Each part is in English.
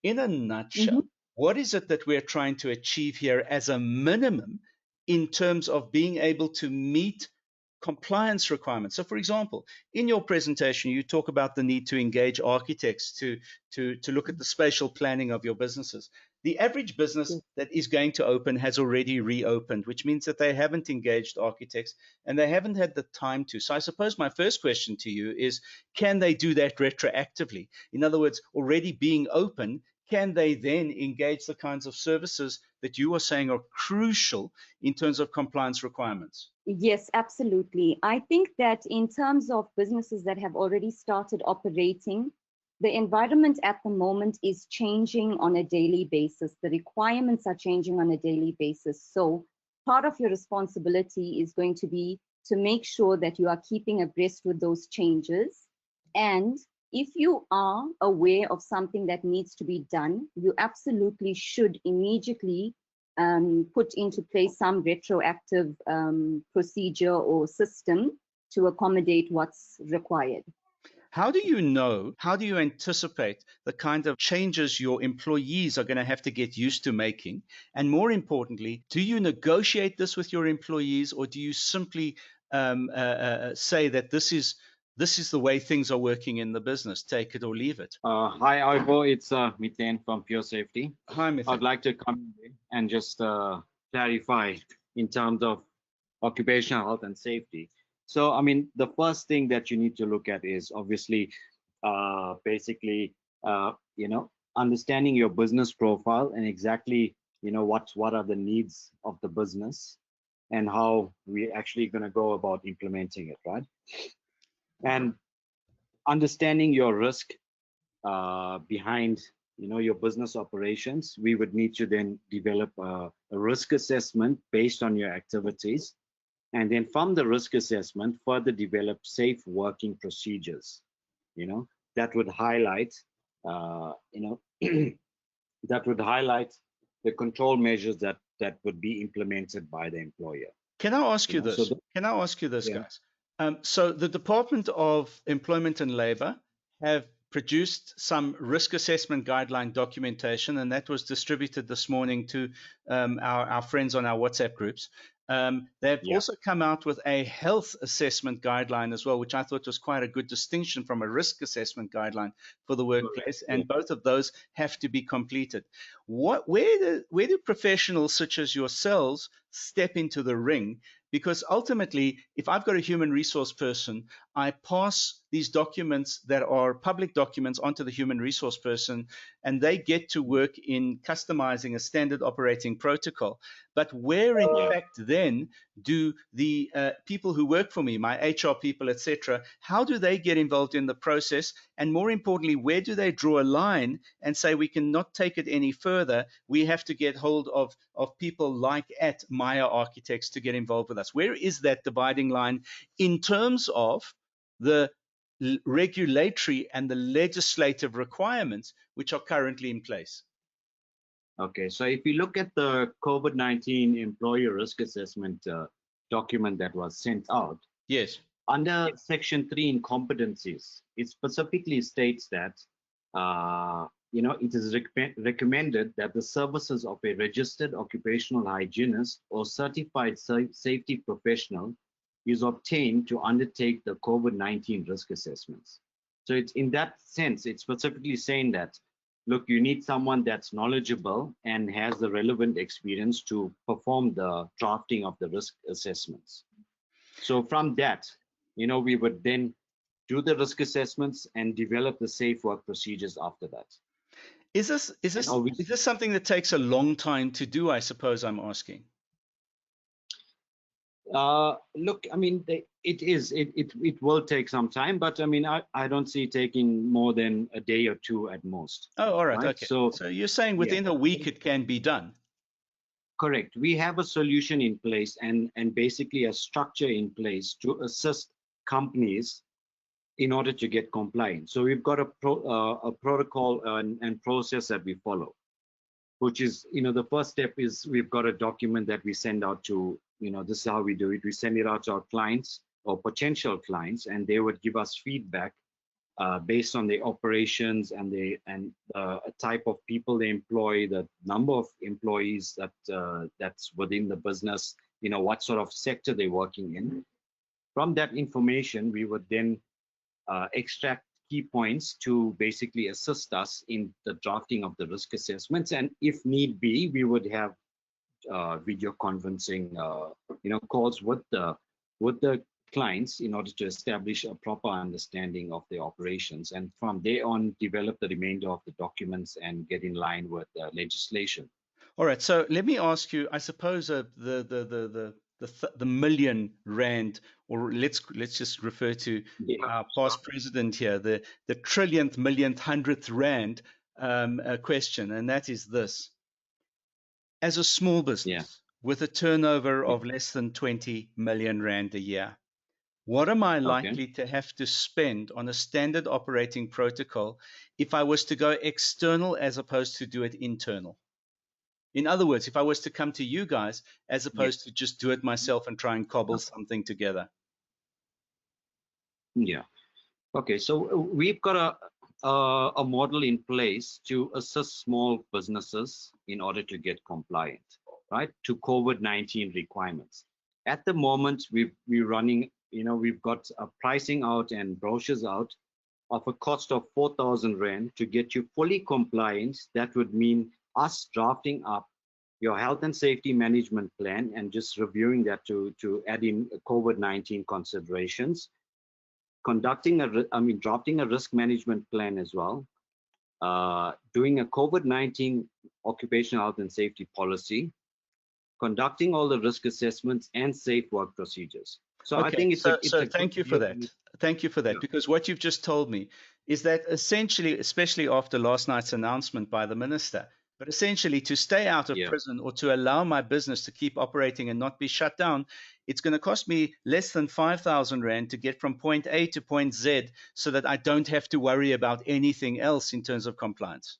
in a nutshell, Mhm. what is it that we're trying to achieve here as a minimum in terms of being able to meet compliance requirements? So, for example, in your presentation, you talk about the need to engage architects to look at the spatial planning of your businesses. The average business Yes. that is going to open has already reopened, which means that they haven't engaged architects and they haven't had the time to. So I suppose my first question to you is, can they do that retroactively? In other words, already being open, can they then engage the kinds of services that you are saying are crucial in terms of compliance requirements? Yes, absolutely. I think that in terms of businesses that have already started operating, the environment at the moment is changing on a daily basis. The requirements are changing on a daily basis. So part of your responsibility is going to be to make sure that you are keeping abreast with those changes. And if you are aware of something that needs to be done, you absolutely should immediately put into place some retroactive procedure or system to accommodate what's required. How do you know, how do you anticipate the kind of changes your employees are going to have to get used to making? And more importantly, do you negotiate this with your employees, or do you simply say that this is the way things are working in the business, take it or leave it? Hi, Ivo. It's Mithen from Pure Safety. Hi, I'd Mithen. like to come in and just clarify in terms of occupational health and safety. So, I mean, the first thing that you need to look at is obviously, basically, understanding your business profile and exactly, what are the needs of the business and how we're actually going to go about implementing it, right? And understanding your risk behind your business operations, we would need to then develop a risk assessment based on your activities, and then from the risk assessment further develop safe working procedures, that would highlight that would highlight the control measures that would be implemented by the employer. Can I ask you So this? Can I ask you this, yeah. guys? So the Department of Employment and Labor have produced some risk assessment guideline documentation, and that was distributed this morning to our friends on our WhatsApp groups. They've Yeah. also come out with a health assessment guideline as well, which I thought was quite a good distinction from a risk assessment guideline for the workplace. Yeah. And both of those have to be completed. Where do professionals such as yourselves step into the ring? Because ultimately, if I've got a human resource person, I pass these documents that are public documents onto the human resource person, and they get to work in customizing a standard operating protocol. But where, in fact, then do the people who work for me, my HR people, etc., how do they get involved in the process? And more importantly, where do they draw a line and say we cannot take it any further? We have to get hold of people like at Maya Architects to get involved with us. Where is that dividing line in terms of the regulatory and the legislative requirements which are currently in place? Okay, so if you look at the COVID-19 employer risk assessment document that was sent out, yes, under Section 3 in competencies, it specifically states that it is recommended that the services of a registered occupational hygienist or certified safety professional is obtained to undertake the COVID-19 risk assessments. So it's in that sense, it's specifically saying that, look, you need someone that's knowledgeable and has the relevant experience to perform the drafting of the risk assessments. So from that, we would then do the risk assessments and develop the safe work procedures after that. Is this something that takes a long time to do? I suppose I'm asking. Look, I mean, it will take some time, but I mean, I don't see it taking more than a day or two at most. Oh, all right. Okay. So you're saying within a week it can be done? Correct. We have a solution in place and basically a structure in place to assist companies in order to get compliant. So we've got a protocol and process that we follow, which is, the first step is we've got a document that we send out to, this is how we do it. We send it out to our clients or potential clients, and they would give us feedback based on the operations and the type of people they employ, the number of employees that's within the business, what sort of sector they're working in. From that information, we would then extract key points to basically assist us in the drafting of the risk assessments, and if need be, we would have video conferencing, calls with the clients in order to establish a proper understanding of the operations, and from there on develop the remainder of the documents and get in line with legislation. All right. So let me ask you. I suppose the million rand, or let's just refer to our past president here, the trillionth, millionth, hundredth rand question, and that is this: as a small business with a turnover of less than 20 million rand a year, what am I likely to have to spend on a standard operating protocol if I was to go external as opposed to do it internal? In other words, if I was to come to you guys as opposed to just do it myself and try and cobble something together. Yeah. Okay. So we've got a model in place to assist small businesses in order to get compliant, right, to COVID-19 requirements. At the moment, we're running, we've got a pricing out and brochures out of a cost of 4,000 Rand to get you fully compliant. That would mean us drafting up your health and safety management plan and just reviewing that to add in COVID-19 considerations, drafting a risk management plan as well, doing a COVID-19 occupational health and safety policy, conducting all the risk assessments and safe work procedures. So I think thank you for that. Thank you for that, because what you've just told me is that essentially, especially after last night's announcement by the minister, but essentially to stay out of prison or to allow my business to keep operating and not be shut down, it's going to cost me less than 5,000 Rand to get from point A to point Z so that I don't have to worry about anything else in terms of compliance.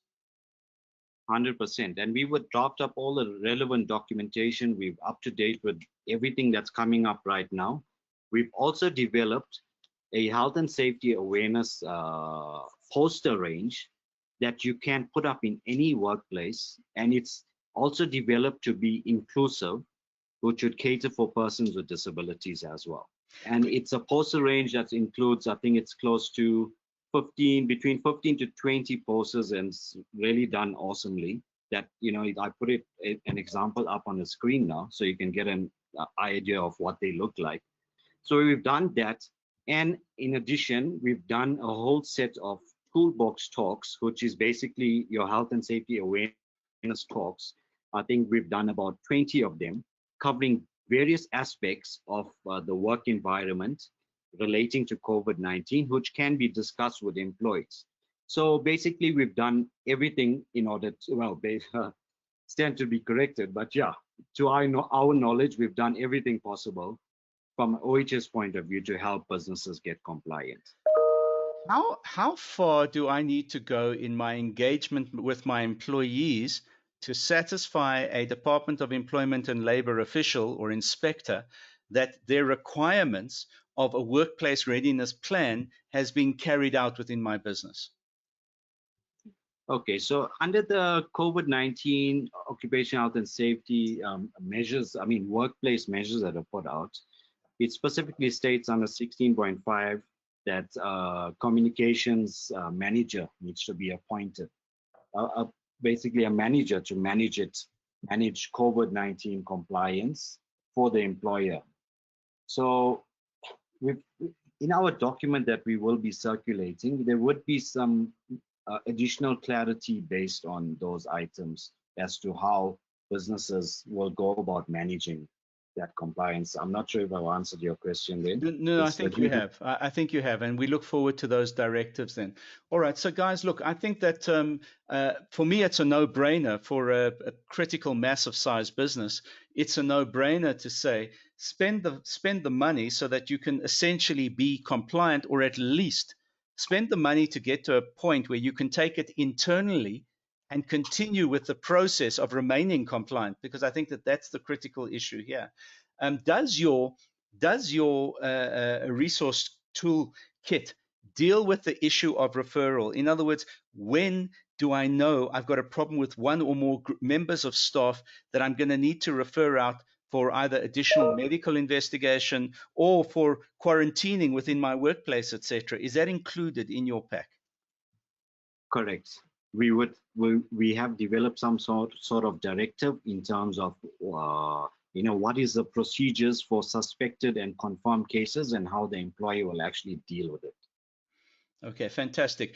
100%. And we would draft up all the relevant documentation. We're up to date with everything that's coming up right now. We've also developed a health and safety awareness poster range that you can put up in any workplace. And it's also developed to be inclusive, which would cater for persons with disabilities as well. And it's a poster range that includes, I think it's close to between 15 to 20 posters, and it's really done awesomely. That, I put an example up on the screen now, so you can get an idea of what they look like. So we've done that. And in addition, we've done a whole set of toolbox talks, which is basically your health and safety awareness talks. I think we've done about 20 of them, covering various aspects of the work environment relating to COVID-19, which can be discussed with employees. So basically, we've done everything in order to, stand to be corrected, but to our knowledge, we've done everything possible from OHS point of view to help businesses get compliant. How far do I need to go in my engagement with my employees to satisfy a Department of Employment and Labor official or inspector that their requirements of a workplace readiness plan has been carried out within my business? Okay, so under the COVID-19 occupational health and safety measures, workplace measures that are put out, it specifically states under 16.5 that communications manager needs to be appointed. Basically a manager to manage COVID-19 compliance for the employer. So in our document that we will be circulating, there would be some additional clarity based on those items as to how businesses will go about managing that compliance. I'm not sure if I've answered your question then. No, I think you have. I think you have, and we look forward to those directives then. All right, so guys, look, I think that for me, it's a no-brainer for a critical mass of size business. It's a no-brainer to say spend the money so that you can essentially be compliant, or at least spend the money to get to a point where you can take it internally and continue with the process of remaining compliant, because I think that that's the critical issue here. Does your resource tool kit deal with the issue of referral. In other words, when do I know I've got a problem with one or more members of staff that I'm going to need to refer out for either additional medical investigation or for quarantining within my workplace, etc.? Is that included in your pack? Correct. We have developed some sort of directive in terms of what is the procedures for suspected and confirmed cases and how the employer will actually deal with it. Okay, fantastic.